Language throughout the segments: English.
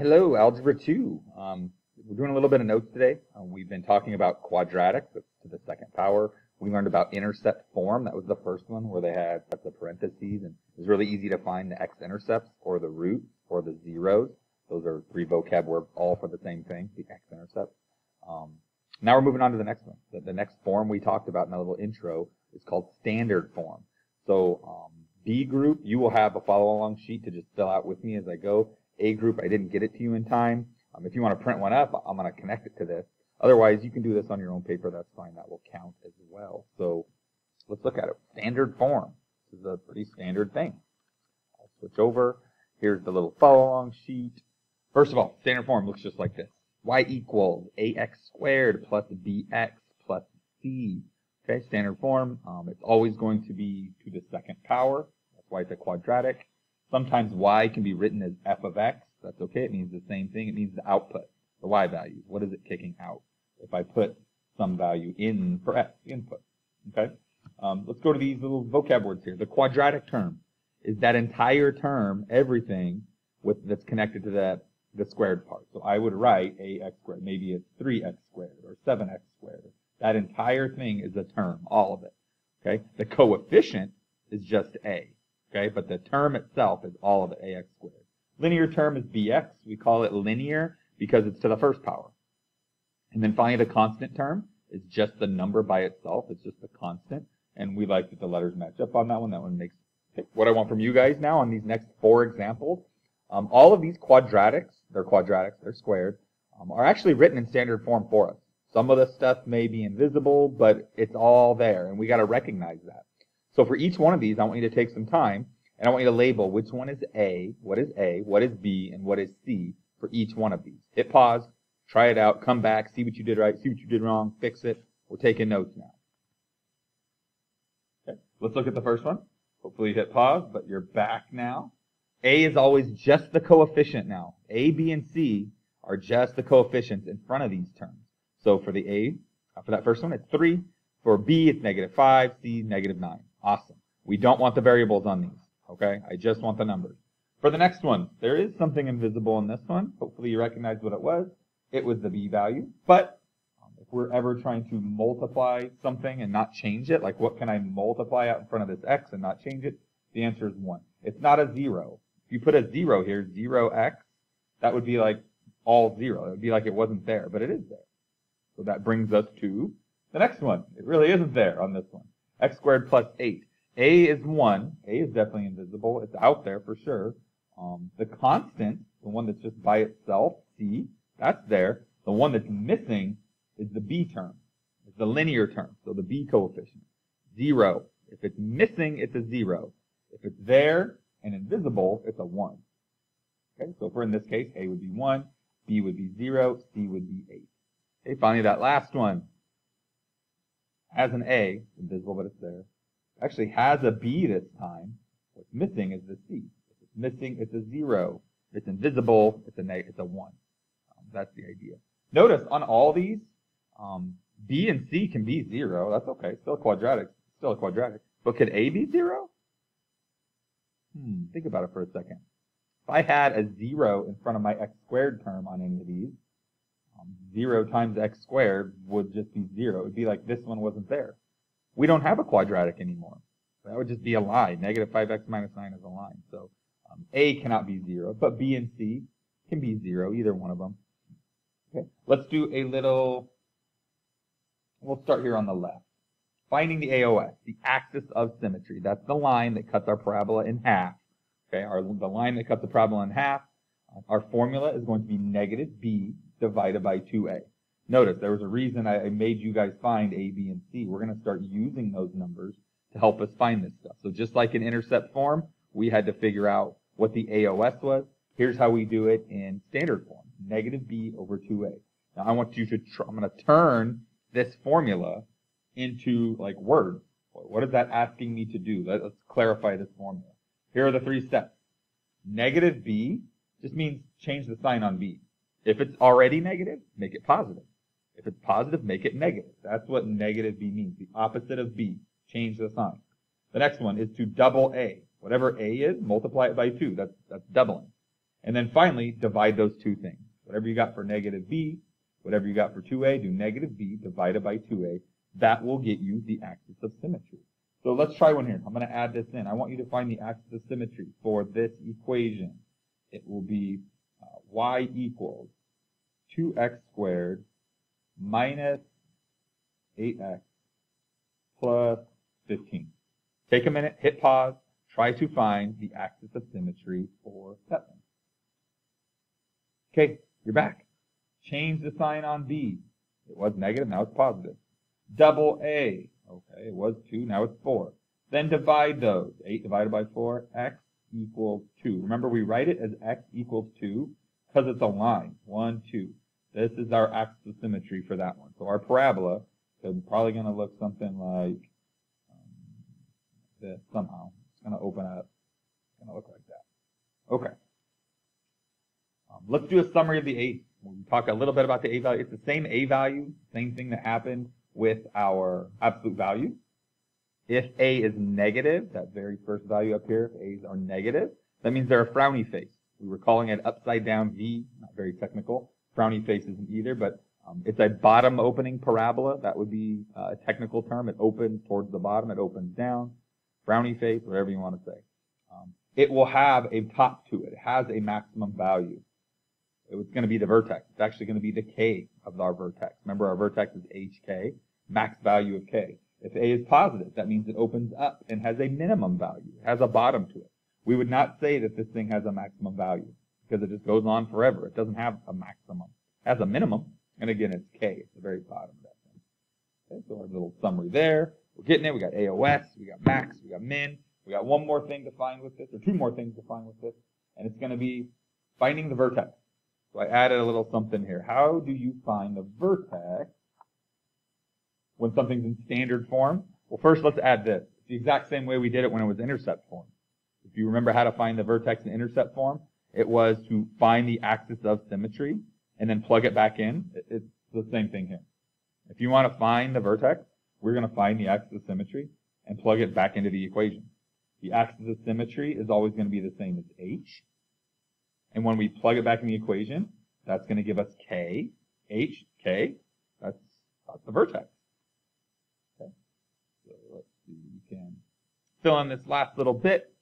Hello, Algebra 2. We're doing a little bit of notes today. We've been talking about quadratic, that's to the second power. We learned about intercept form. That was the first one where they had the parentheses, and it was really easy to find the x-intercepts or the roots or the zeros. Those are three vocab words all for the same thing, the x-intercept. Now we're moving on to the next one. The next form we talked about in a little intro is called standard form. So B group, you will have a follow-along sheet to just fill out with me as I go. A group, I didn't get it to you in time. If you want to print one up, I'm going to connect it to this. Otherwise, you can do this on your own paper. That's fine. That will count as well. So let's look at it. Standard form. This is a pretty standard thing. I'll switch over. Here's the little follow-along sheet. First of all, standard form looks just like this. Y equals ax squared plus bx plus c. Okay, standard form. It's always going to be to the second power. That's why it's a quadratic. Sometimes y can be written as f of x. That's okay. It means the same thing. It means the output, the y value. What is it kicking out? If I put some value in for x, input. Okay. Let's go to these little vocab words here. The quadratic term is that entire term, everything that's connected to the squared part. So I would write ax squared. Maybe it's 3x squared or 7x squared. That entire thing is a term, all of it. Okay. The coefficient is just a. Okay, but the term itself is all of it, ax squared. Linear term is bx. We call it linear because it's to the first power. And then finally, the constant term is just the number by itself. It's just a constant. And we like that the letters match up on that one. That one makes what I want from you guys now on these next 4 examples. All of these quadratics, they're squared, are actually written in standard form for us. Some of the stuff may be invisible, but it's all there, and we got to recognize that. So for each one of these, I want you to take some time, and I want you to label which one is A, what is B, and what is C for each one of these. Hit pause, try it out, come back, see what you did right, see what you did wrong, fix it. We're taking notes now. Okay, let's look at the first one. Hopefully you hit pause, but you're back now. A is always just the coefficient now. A, B, and C are just the coefficients in front of these terms. So for the A, for that first one, it's 3. For B, it's -5, C, -9. Awesome. We don't want the variables on these, okay? I just want the numbers. For the next one, there is something invisible in this one. Hopefully you recognize what it was. It was the B value. But if we're ever trying to multiply something and not change it, like what can I multiply out in front of this x and not change it? The answer is 1. It's not a 0. If you put a 0 here, 0x, that would be like all 0. It would be like it wasn't there, but it is there. So that brings us to the next one. It really isn't there on this one. X squared plus 8. A is 1. A is definitely invisible. It's out there for sure. The constant, the one that's just by itself, C, that's there. The one that's missing is the B term. It's the linear term, so the B coefficient. 0. If it's missing, it's a 0. If it's there and invisible, it's a 1. Okay, so for in this case, A would be 1, B would be 0, C would be 8. Okay, finally that last one has an A, invisible, but it's there. Actually has a B this time. What's missing is the C. If it's missing, it's a 0. If it's invisible, it's a 1. That's the idea. Notice on all these, B and C can be 0. That's okay. Still a quadratic. But could A be 0? Think about it for a second. If I had a 0 in front of my x squared term on any of these, 0 times x squared would just be 0. It would be like this one wasn't there. We don't have a quadratic anymore. That would just be a line. -5x minus 9 is a line. So A cannot be 0, but B and C can be 0, either one of them. Okay, let's do a little, we'll start here on the left. Finding the AOS, the axis of symmetry. That's the line that cuts our parabola in half. Okay, the line that cuts the parabola in half, our formula is going to be -b divided by 2a. Notice there was a reason I made you guys find A, B, and C. We're going to start using those numbers to help us find this stuff. So just like in intercept form, we had to figure out what the AOS was. Here's how we do it in standard form, -b over 2a. Now I want you to I'm going to turn this formula into like words. What is that asking me to do? Let's clarify this formula. Here are the 3 steps. -b just means change the sign on b. If it's already negative, make it positive. If it's positive, make it negative. That's what -b means. The opposite of b. Change the sign. The next one is to double a. Whatever a is, multiply it by 2. That's doubling. And then finally, divide those two things. Whatever you got for negative b, whatever you got for 2a, do negative b divided by 2a. That will get you the axis of symmetry. So let's try one here. I'm going to add this in. I want you to find the axis of symmetry for this equation. It will be y equals 2x squared minus 8x plus 15. Take a minute, hit pause, try to find the axis of symmetry for that one. Okay, you're back. Change the sign on b. It was negative, now it's positive. Double A. Okay, it was 2, now it's 4. Then divide those. 8 divided by 4, x equals 2. Remember, we write it as x equals 2 because it's a line. 1, 2. This is our axis of symmetry for that one. So our parabola is probably going to look something like this somehow. It's going to open up. It's going to look like that. Okay. Let's do a summary of the A's. We'll talk a little bit about the A value. It's the same A value, same thing that happened with our absolute value. If A is negative, that very first value up here, if A's are negative, that means they're a frowny face. We were calling it upside down V, not very technical. Frowny face isn't either, but it's a bottom opening parabola. That would be a technical term. It opens towards the bottom, it opens down. Frowny face, whatever you want to say. It will have a top to it. It has a maximum value. It's going to be the vertex. It's actually going to be the k of our vertex. Remember, our vertex is hk, max value of k. If a is positive, that means it opens up and has a minimum value. It has a bottom to it. We would not say that this thing has a maximum value because it just goes on forever. It doesn't have a maximum. It has a minimum, and again, it's k. It's the very bottom of that thing. Okay, so our little summary there. We're getting it. We got AOS, we got max, we got min. We got one more thing to find with this, or two more things to find with this, and it's going to be finding the vertex. So I added a little something here. How do you find the vertex when something's in standard form? Well, first let's add this. It's the exact same way we did it when it was intercept form. If you remember how to find the vertex in intercept form, it was to find the axis of symmetry and then plug it back in. It's the same thing here. If you want to find the vertex, we're going to find the axis of symmetry and plug it back into the equation. The axis of symmetry is always going to be the same as h. And when we plug it back in the equation, that's going to give us k, h, k. That's the vertex. Okay. So let's see, we can fill in this last little bit.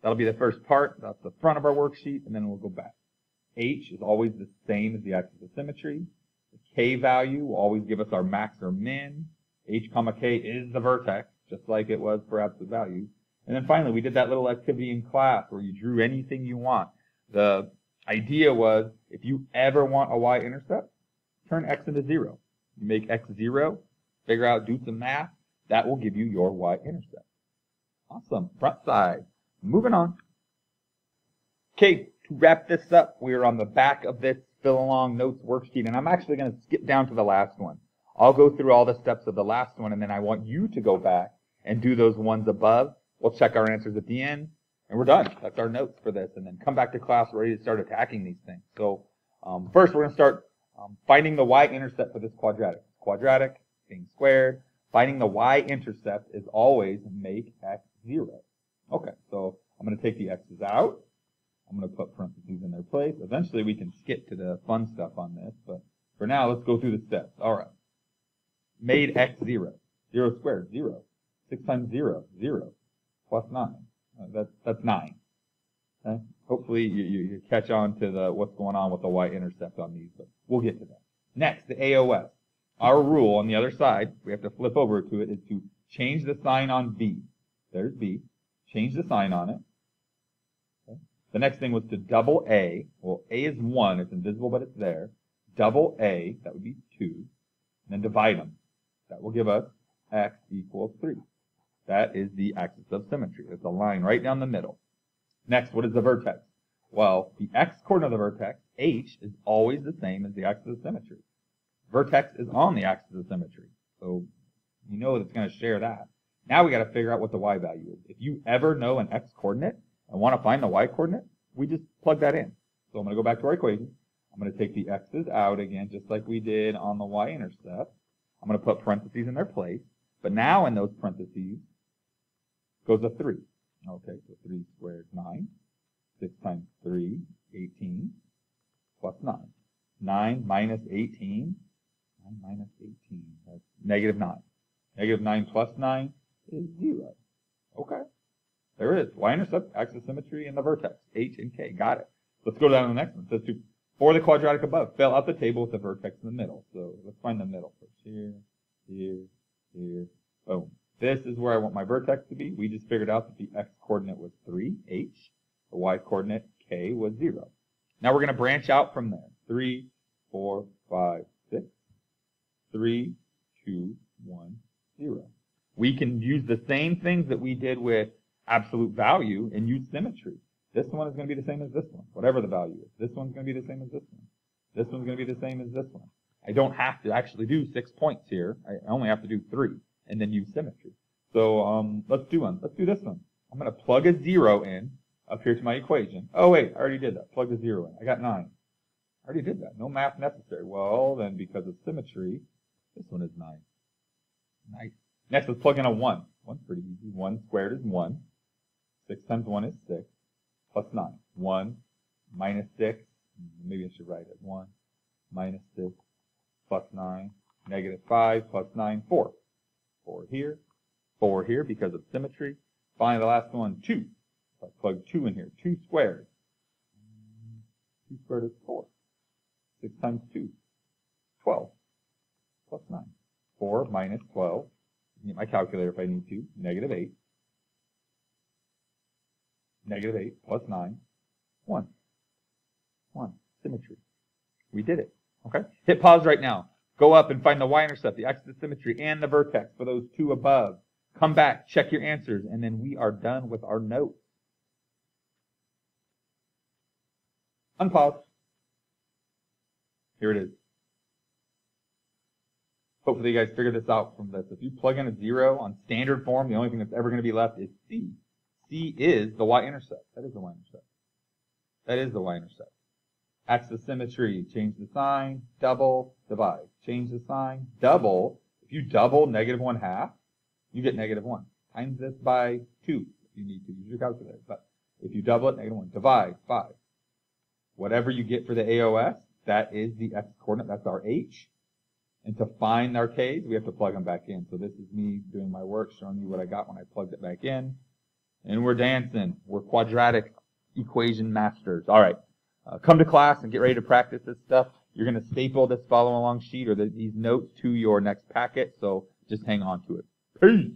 That'll be the first part. That's the front of our worksheet, and then we'll go back. H is always the same as the axis of symmetry. The k value will always give us our max or min. H comma k is the vertex, just like it was for absolute values. And then finally, we did that little activity in class where you drew anything you want. The idea was, if you ever want a y-intercept, turn x into 0. You make x 0, figure out, do some math. That will give you your y-intercept. Awesome. Front side. Moving on. Okay, to wrap this up, we are on the back of this fill-along notes worksheet, and I'm actually going to skip down to the last one. I'll go through all the steps of the last one, and then I want you to go back and do those ones above. We'll check our answers at the end. And we're done. That's our notes for this. And then come back to class ready to start attacking these things. So first we're going to start finding the y-intercept for this quadratic. Quadratic being squared. Finding the y-intercept is always make x 0. Okay, so I'm going to take the x's out. I'm going to put parentheses in their place. Eventually we can skip to the fun stuff on this. But for now, let's go through the steps. All right. Made x 0. 0 squared, 0. 6 times 0, 0. Plus 9. That's 9. Okay? Hopefully you catch on to what's going on with the y-intercept on these, but we'll get to that. Next, the AOS. Our rule on the other side, we have to flip over to it, is to change the sign on B. There's B. Change the sign on it. Okay? The next thing was to double A. Well, A is 1. It's invisible, but it's there. Double A, that would be 2. And then divide them. That will give us x equals 3. That is the axis of symmetry. It's a line right down the middle. Next, what is the vertex? Well, the x-coordinate of the vertex, h, is always the same as the axis of symmetry. Vertex is on the axis of symmetry. So you know that it's going to share that. Now we got to figure out what the y value is. If you ever know an x-coordinate and want to find the y-coordinate, we just plug that in. So I'm going to go back to our equation. I'm going to take the x's out again, just like we did on the y-intercept. I'm going to put parentheses in their place. But now in those parentheses goes a 3. Okay, so 3 squared, 9. 6 times 3, 18, plus 9. 9 minus 18, 9 minus 18, that's negative 9. Negative 9 plus 9 is 0. Okay. There it is. Y-intercept, axis of symmetry, and the vertex, H and K. Got it. Let's go down to the next one. It says for the quadratic above, fill out the table with the vertex in the middle. So let's find the middle first. Here, here, here, boom. This is where I want my vertex to be. We just figured out that the x-coordinate was 3, H. The y-coordinate, K, was 0. Now we're going to branch out from there. 3, 4, 5, 6. 3, 2, 1, 0. We can use the same things that we did with absolute value and use symmetry. This one is going to be the same as this one, whatever the value is. This one's going to be the same as this one. This one's going to be the same as this one. I don't have to actually do 6 points here. I only have to do 3 and then use symmetry. So let's do one. Let's do this one. I'm going to plug a 0 in up here to my equation. Oh, wait, I already did that. Plug a 0 in. I got 9. I already did that. No math necessary. Well, then because of symmetry, this one is 9. Nice. Next, let's plug in a 1. 1's pretty easy. 1 squared is 1. 6 times 1 is 6. Plus 9. 1 minus 6. Maybe I should write it. 1 minus 6 plus 9. Negative 5 plus 9, 4. 4 here. 4 here because of symmetry. Finally, the last one, 2. So I plug 2 in here. 2 squared. 2 squared is 4. 6 times 2. 12. Plus 9. 4 minus 12. I can get my calculator if I need to. Negative 8. Negative 8 plus 9. 1. 1. Symmetry. We did it. Okay? Hit pause right now. Go up and find the y-intercept, the axis of symmetry, and the vertex for those two above. Come back, check your answers, and then we are done with our notes. Unpause. Here it is. Hopefully you guys figured this out from this. If you plug in a 0 on standard form, the only thing that's ever going to be left is C. C is the y-intercept. That is the y-intercept. That is the y-intercept. Axis of symmetry, change the sign, double, divide. Change the sign, double. If you double negative 1/2, you get negative 1. Times this by 2 if you need to. Use your calculator. But if you double it, negative 1. Divide, 5. Whatever you get for the AOS, that is the x-coordinate. That's our H. And to find our K's, we have to plug them back in. So this is me doing my work, showing you what I got when I plugged it back in. And we're dancing. We're quadratic equation masters. All right. Come to class and get ready to practice this stuff. You're going to staple this follow along sheet or these notes to your next packet. So just hang on to it. Peace.